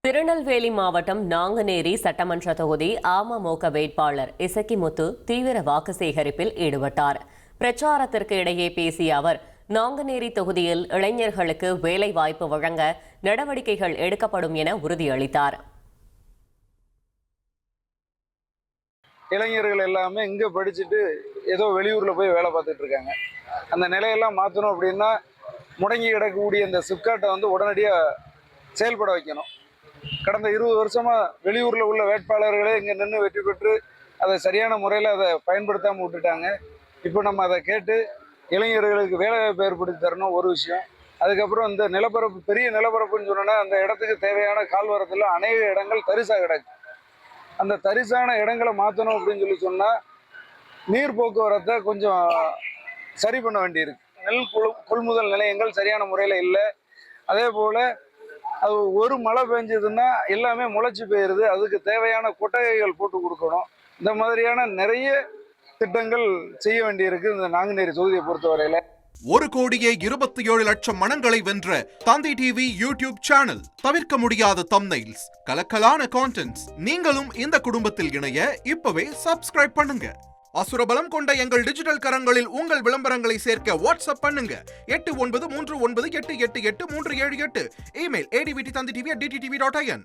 திருநெல்வேலி மாவட்டம் நாங்குநேரி சட்டமன்ற தொகுதி அமமுக வேட்பாளர் இசக்கிமுத்து தீவிர வாக்கு சேகரிப்பில் ஈடுபட்டார். பிரச்சாரத்திற்கு இடையே பேசிய அவர், நாங்குநேரி தொகுதியில் இளைஞர்களுக்கு வேலை வாய்ப்பு வழங்க நடவடிக்கைகள் எடுக்கப்படும் என உறுதியளித்தார். இளைஞர்கள் எல்லாமே இங்க படிச்சுட்டு ஏதோ வெளியூர்ல போய் வேலை பார்த்துட்டு இருக்காங்க. அந்த நிலையெல்லாம் மாற்றணும் அப்படின்னா முடங்கி கிடக்கக்கூடிய இந்த சிப்காட்டை உடனடியாக செயல்பட வைக்கணும். கடந்த 20 வருஷமா வெளியூர்ல உள்ள வேட்பாளர்களே இங்க நின்று வெற்றி பெற்று அதை சரியான முறையில் அதை பயன்படுத்தாமல் விட்டுட்டாங்க. இப்போ நம்ம அதை கேட்டு இளைஞர்களுக்கு வேலை வாய்ப்பு ஏற்படுத்தி தரணும் ஒரு விஷயம். அதுக்கப்புறம் இந்த நிலப்பரப்பு பெரிய நிலப்பரப்புன்னு சொன்னோன்னா அந்த இடத்துக்கு தேவையான கால்வரத்தில் அநேக இடங்கள் தரிசாக கிடக்கு. அந்த தரிசான இடங்களை மாற்றணும் அப்படின்னு சொன்னால் நீர் போக்குவரத்தை கொஞ்சம் சரி பண்ண வேண்டியிருக்கு. நெல் கொள்முதல் நிலையங்கள் சரியான முறையில் இல்லை. அதே போல் அது ஒரு மழை பெஞ்சதுன்னா எல்லாமே முளைச்சி போயிடுது. அதுக்கு தேவையான கொட்டகைகள் போட்டு கொடுக்கணும். இந்த மாதிரியான நிறைய திட்டங்கள் செய்ய வேண்டியிருக்கு இந்த நாங்குநேரி தொகுதியை பொறுத்தவரையில. 1,27,00,000 மனங்களை வென்ற தந்தி டிவி யூடியூப் சேனல். தவிர்க்க முடியாத தம்ப்நெயில்ஸ், கலக்கலான கான்டென்ட்ஸ். நீங்களும் இந்த குடும்பத்தில் இணைய இப்பவே சப்ஸ்கிரைப் பண்ணுங்க. அசுரபலம் கொண்ட எங்கள் டிஜிட்டல் கரங்களில் உங்கள் விளம்பரங்களை சேர்க்க வாட்ஸ்அப் பண்ணுங்க. 8939888838. Email advtthanditv@dttv.in.